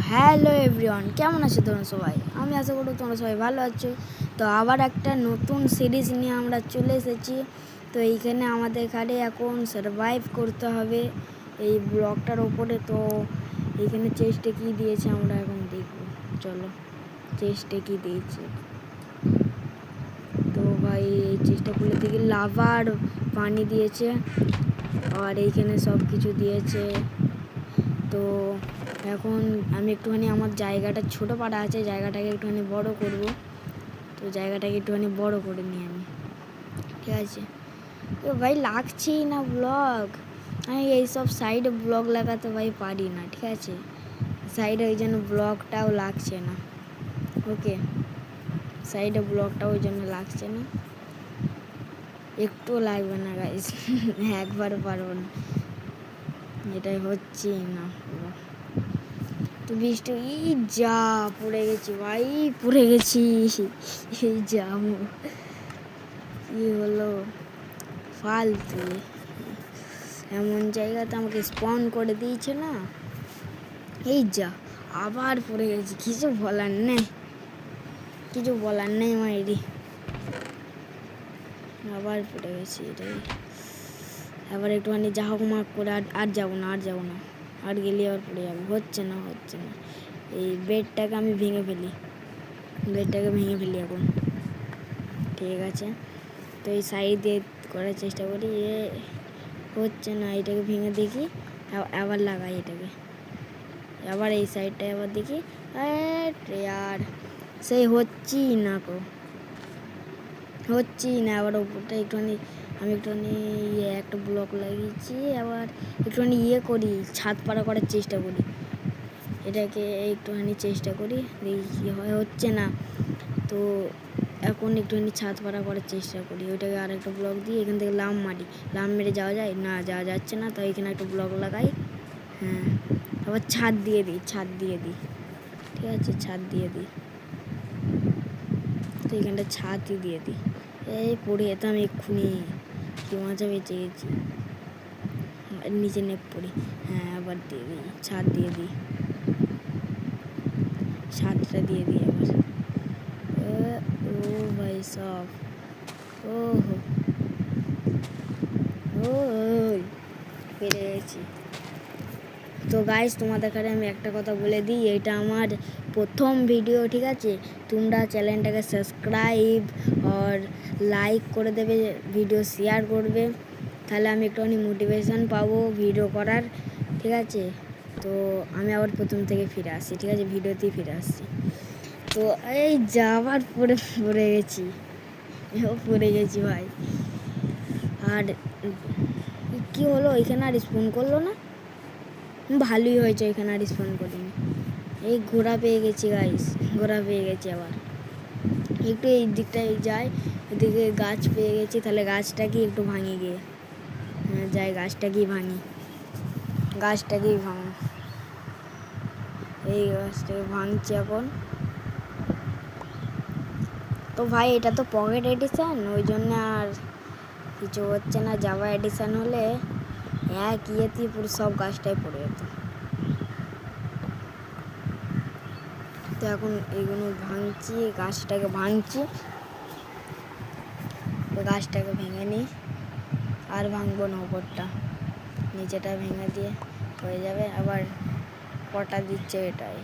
Hello everyone, কেমন আছো তোমরা সবাই? আমি আশা করি তোমরা সবাই ভালো আছো। তো আবার একটা নতুন সিরিজ নিয়ে আমরা চলে এসেছি। তো এইখানে আমাদের এখানে এখন সারভাইভ করতে হবে এই ব্লকটার ওপরে। তো এইখানে চেস্টে কী দিয়েছে আমরা এখন দেখব। চলো চেস্টে কী দিয়েছে। তো ভাই এই চেষ্টা খুলে দেখি লাভার পানি দিয়েছে আর এইখানে সব কিছু দিয়েছে। তো এখন আমি একটুখানি আমার জায়গাটা ছোটো পাড়া আছে, জায়গাটাকে একটুখানি বড় করব। তো জায়গাটাকে একটুখানি বড় করে নিই আমি, ঠিক আছে? তো ভাই লাগছেই না ব্লগ। আমি এইসব সাইডে ব্লগ লাগাতে ভাই পারি না, ঠিক আছে? সাইডে ওই জন্য ব্লগটাও লাগছে না। ওকে, সাইডে ব্লগটাও ওই জন্য লাগছে না, একটুও লাগবে না গাইস। একবার পারবো না, এটাই হচ্ছেই না। তো বৃষ্টি এই যা পড়ে গেছি ভাই, পড়ে গেছি। এই যা কি হলো, ফালতু এমন জায়গাতে আমাকে স্পন করে দিয়েছে না। এই যা আবার পড়ে গেছি, কিছু বলার নেই, কিছু বলার নেই মাইরি। আবার পড়ে গেছি, এটাই আবার একটুখানি যা হোক মার্ক করে আর যাবো না, আর গেলে আবার পড়ে যাবো। হচ্ছে না এই বেডটাকে আমি ভেঙে ফেলি, এখন, ঠিক আছে? তো এই সাইড দিয়ে করার চেষ্টা করি, হচ্ছে না। এটাকে ভেঙে দেখি, আবার লাগাই এটাকে, আবার এই সাইডটায় আবার দেখি, আর সেই হচ্ছেই না, আবার ওপরটা আমি একটুখানি একটা ব্লক লাগিয়েছি, আবার একটুখানি করি, ছাদ পাড়া করার চেষ্টা করি। এটাকে একটুখানি চেষ্টা করি, দেখি কী হয়। হচ্ছে না। তো এখন একটুখানি ছাদ পাড়া করার চেষ্টা করি। ওইটাকে আর একটা ব্লক দিই, এখান থেকে লাম মেরে যাওয়া যায় না, যাওয়া যাচ্ছে না। তো এখানে একটা ব্লক লাগাই, হ্যাঁ, আবার ছাদ দিয়ে দিই, ঠিক আছে? ছাদ দিয়ে দিই, তো এখানটা ছাদই দিয়ে দিই। এই পড়ে যেতাম এক্ষুনি, কি মজা বেঁচে গেছি। নিচে নেপ পড়ি, হ্যাঁ, আবার দিয়ে দিই, ছাদ দিয়ে দিই, ছাদটা দিয়ে দিই আবার। ও ভাই সব, ও পেরে গেছি। তো গাইস, তোমাদের কাছে আমি একটা কথা বলে দিই, এটা আমার প্রথম ভিডিও, ঠিক আছে? তোমরা চ্যানেলটাকে সাবস্ক্রাইব আর লাইক করে দেবে, ভিডিও শেয়ার করবে, তাহলে আমি একটুখানি মোটিভেশন পাবো ভিডিও করার, ঠিক আছে? তো আমি আবার প্রথম থেকে ফিরে আসছি, ঠিক আছে? ভিডিওতেই ফিরে আসছি। তো এই যাবার পড়ে গেছি ভাই। আর কি হলো, এখানে আর স্পন করলো না? ভালোই হয়েছে, এখানে আর স্পন করিনি। এই ঘোড়া পেয়ে গেছি গাইস, আবার একটু এই দিকটায় যাই, এদিকে গাছ পেয়ে গেছি, তাহলে গাছটাকে একটু ভাঙি গিয়ে, হ্যাঁ যাই, গাছটাকেই ভাঙি, এই গাছটাকে ভাঙছি এখন। তো ভাই এটা তো পকেট এডিশন, ওই জন্য আর কিছু হচ্ছে না। জাভা এডিশন হলে ইয়েতেই পুরো সব গাছটাই পড়ে যেত। তো এখন এইগুলো ভাঙছি, গাছটাকে ভাঙছি, তো গাছটাকে ভেঙে নিই, আর ভাঙবো না, ওপরটা নিচেটা ভেঙে দিয়ে হয়ে যাবে। আবার কটা দিচ্ছে এটাই,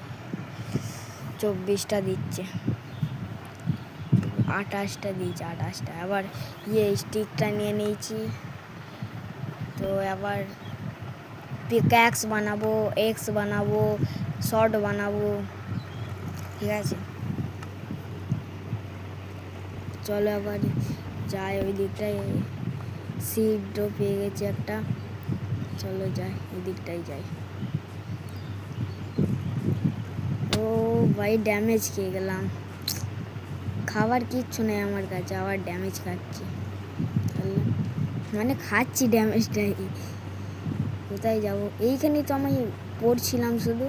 24টা দিচ্ছে, 28টা দিয়েছে, 28টা। আবার স্টিকটা নিয়ে নিয়েছি, তো আবার পিক্যাক্স বানাবো, এক্স বানাবো, শর্ট বানাবো, ঠিক আছে? চলো আবার যাই ওই দিকটায়, সিডও পেয়ে গেছি একটা, চলো যাই, ওই দিকটাই যাই। ও ভাই ড্যামেজ খেয়ে গেলাম, খাবার কিচ্ছু নেই আমার কাছে, আবার ড্যামেজ খাচ্ছি, মানে খাচ্ছি ড্যামেজটাই। কোথায় যাবো? এইখানেই তো আমি পড়ছিলাম শুধু,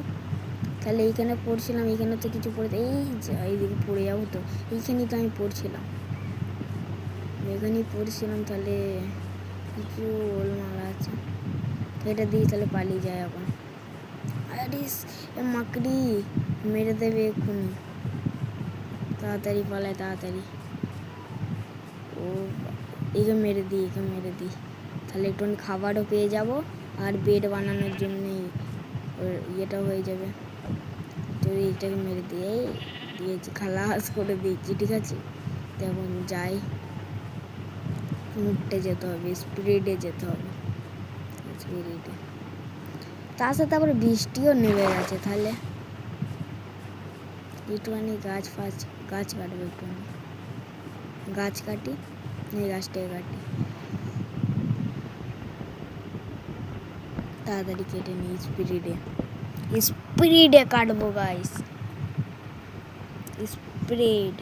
তাহলে এইখানে পড়ছিলাম, এইখানে তো কিছু পড়ে, এইদিকে পড়ে যাবো তো, এইখানেই তো আমি পড়ছিলাম, তাহলে কিছু ওলমালা আছে, এটা দিয়ে তাহলে পালিয়ে যায় এখন। আরিস মাকড়ি মেরে দেবে এক্ষুনি, তাড়াতাড়ি পালায় তাড়াতাড়ি। ও একে মেরে দিই, তাহলে একটুখানি খাবারও পেয়ে যাব আর বেড বানানোর জন্যই ইয়েটা হয়ে যাবে। তো এইটাকে মেরে দিয়েছি, খালাস করে দিয়েছি, ঠিক আছে। তখন যাই, উঠতে যেতে হবে, স্পিডে যেতে হবে, স্পিডে। তার সাথে আবার বৃষ্টিও নেমে গেছে, তাহলে একটুখানি গাছ কাটবো, একটুখানি গাছ কাটি, এই গাছটাকে কাটি, তাড়াতাড়ি কেটে নিই, স্পিডে কাটবো গাইস, স্পিড।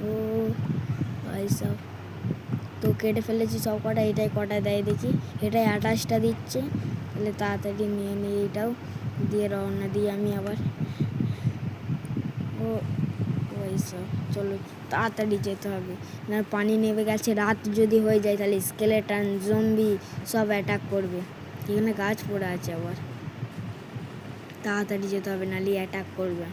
ও ভাই সব তো কেটে ফেলেছি সব কটা। এটাই কটা দেয় দেখি, এটাই 28টা দিচ্ছে, তাহলে তাড়াতাড়ি নিয়ে নিই, এইটাও দিয়ে রওনা দিই আমি আবার। ও ওই সব চলো তাড়াতাড়ি যেতে হবে, না পানি নেমে গেছে, রাত যদি হয়ে যায় তাহলে স্কেলেটন জম্বি সব অ্যাটাক করবে। এখানে গাছ পড়ে আছে আবার, তাড়াতাড়ি যেতে হবে নাহলে অ্যাটাক করবে,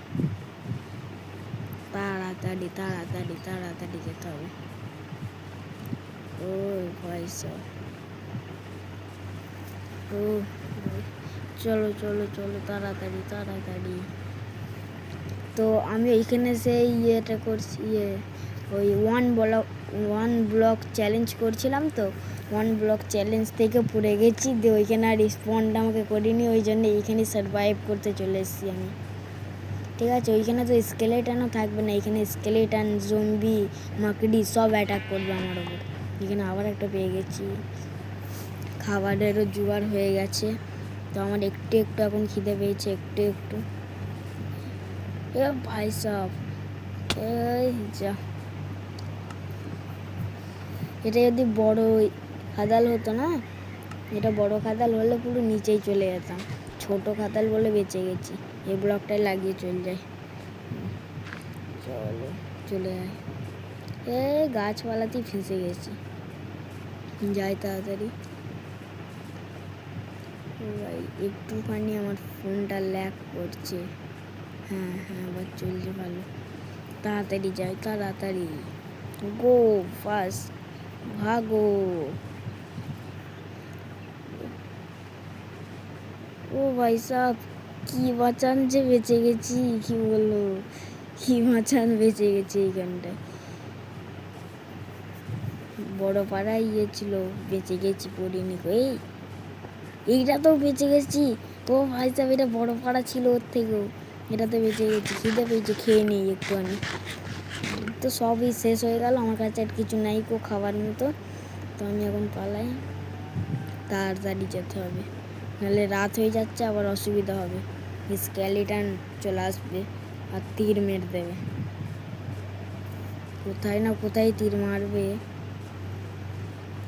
তাড়াতাড়ি তাড়াতাড়ি তাড়াতাড়ি যেতে হবে। ও ভাই সব ও চলো চলো চলো তাড়াতাড়ি তাড়াতাড়ি। তো আমি এইখানে সেই ইয়েটা করছি, ওই ওয়ান ব্লক চ্যালেঞ্জ করছিলাম, তো 1 ব্লক চ্যালেঞ্জ থেকে পড়ে গেছি, দিয়ে ওইখানে আর রিসপন্ড আমাকে করিনি, ওই জন্য এইখানে সারভাইভ করতে চলে এসেছি আমি, ঠিক আছে। ওইখানে তো স্কেলেটনও থাকবে না, এখানে স্কেলেটন জম্বি মাকড়ি সব অ্যাটাক করবে আমার ওপর। এখানে আবার একটা পেয়ে গেছি, খাবারেরও জোগাড় হয়ে গেছে, তো আমার একটু একটু এখন খিদে পেয়েছে, একটু। এ ভাই সব এই যা, এটা যদি বড় খাদাল হতো না, এটা বড় খাদাল হলে পুরো নিচেই চলে যেতাম, ছোট খাদাল বলে বেঁচে গেছি, এই ব্লকটাই লাগিয়ে চলে যাই। চলো চলে যাই, এই গাছপালাতেই ফেঁসে গেছি, যাই তাড়াতাড়ি। ভাই একটুখানি আমার ফোনটা ল্যাগ করছে, হ্যাঁ আবার চলছে ভালো, তাড়াতাড়ি যাই তাড়াতাড়ি, গো ফাস্ট, ভাগো। ও ভাই সাহেব কি বাঁচান যে বেঁচে গেছি, কি বললো, কি বাঁচান বেঁচে গেছি, এইখানটায় বড় পাড়ায় ছিল, বেঁচে গেছি, পড়িনি। এইটা তো বেঁচে গেছি, ও ভাই সাহেব এটা বড় পাড়া ছিল, ওর থেকেও এটাতে বেঁচে গেছি, খিদে পেয়েছে, খেয়ে নিই একটুখানি। তো সবই শেষ হয়ে গেল, আমার কাছে আর কিছু নাই খাবার মতো, তো আমি এখন পালাই, তাড়াতাড়ি যেতে হবে, নাহলে রাত হয়ে যাচ্ছে, আবার অসুবিধা হবে, স্কেলিটন চলে আসবে আর তীর মেরে দেবে, কোথায় না কোথায় তীর মারবে,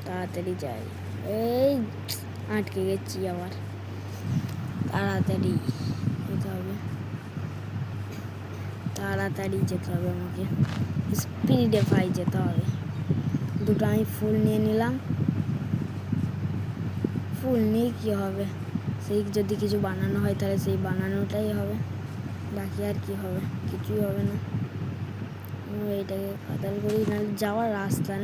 তাড়াতাড়ি যাই, এই আটকে গেছি আবার, তাড়াতাড়ি যেতে হবে, তাড়াতাড়ি যেতে হবে, আমাকে স্পিডে পাই যেতে হবে। দুটো আমি ফুল নিয়ে নিলাম, ফুল নিয়ে কী হবে, সেই যদি কিছু বানানো হয় তাহলে সেই বানানোটাই হবে, বাকি আর কি হবে, কিছুই হবে না। এইটাকে কাতাল করি, নাহলে যাওয়ার রাস্তা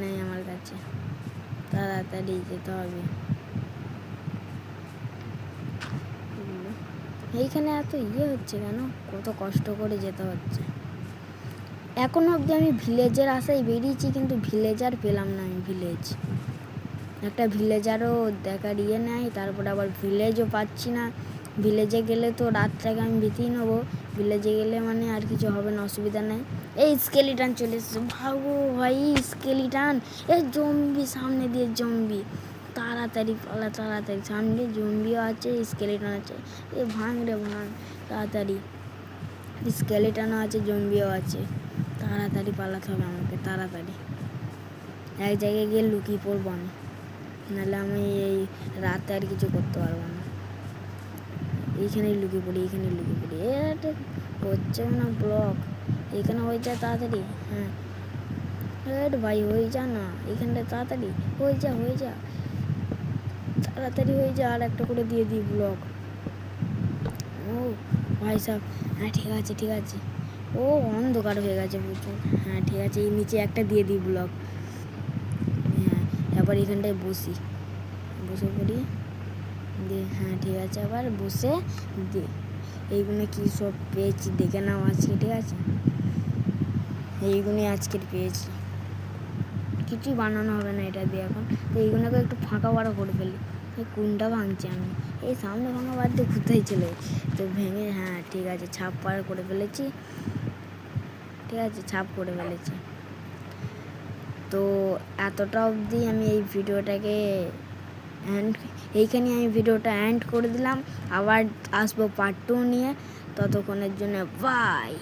নেই আমার কাছে, তাড়াতাড়ি যেতে হবে। এইখানে এত হচ্ছে কেন, কত কষ্ট করে যেতে হচ্ছে। এখনো অবধি আমি ভিলেজের আশায় বেরিয়েছি, কিন্তু ভিলেজার পেলাম না, আমি একটা ভিলেজারও দেখার নেই, তারপরে আবার ভিলেজও পাচ্ছি না। ভিলেজে গেলে তো রাতটাকে আমি বিতিয়ে নেবো, ভিলেজে গেলে মানে আর কিছু হবে না, অসুবিধা নেই। এই স্কেলিটান চলে এসেছে, ভাগো ভাই স্কেলিটান, এই জম্বি সামনে দিয়ে, জম্বি তাড়াতাড়ি পালা, তাড়াতাড়ি, সামনে জম্বিও আছে, স্কেলিটান আছে, এ ভাঙ রে ভাঙ, তাড়াতাড়ি, স্কেলিটানও আছে, জম্বিও আছে, তাড়াতাড়ি পালাতে হবে আমাকে, তাড়াতাড়ি এক জায়গায় গিয়ে লুকিয়ে পড়বো আমি, নাহলে আমি এই রাতে আর কিছু করতে পারবো না। এইখানেই লুকিয়ে পড়ি, এটা হচ্ছে না ব্লক, এখানে হয়ে যায় তাড়াতাড়ি, হ্যাঁ ভাই হয়ে যা না, এখানটা তাড়াতাড়ি হয়ে যা তাড়াতাড়ি হয়ে যা, আর একটা করে দিয়ে দিই ব্লক। ও ভাই সাহেব, হ্যাঁ ঠিক আছে। ও অন্ধকার হয়ে গেছে প্রচুর। হ্যাঁ ঠিক আছে, এই নিচে একটা দিয়ে দিই ব্লক। হ্যাঁ তারপর এখানটায় বসে পড়ি দিয়ে, হ্যাঁ ঠিক আছে, আবার বসে দিয়ে এইগুলো কি সব পেয়েছি দেখে নাও আজকে, ঠিক আছে? এইগুলোই আজকের পেয়েছি, কিছুই বানানো হবে না এটা দিয়ে এখন। তো এইগুলোকে একটু ফাঁকা বাড়া করে ফেলি। কোনটা ভাঙছি আমি, এই সামনে ভাঙা বাদ দিয়ে কোথায় চলে তো ভেঙে, হ্যাঁ ঠিক আছে, ছাপ পাড় করে ফেলেছি, ঠিক আছে, ছাপ করে ফেলেছি। তো এতটা অবধি আমি এই ভিডিওটাকে এইখানে আমি ভিডিওটা এন্ড করে দিলাম। আবার আসবো পার্ট 2 নিয়ে, ততক্ষণের জন্য বাই।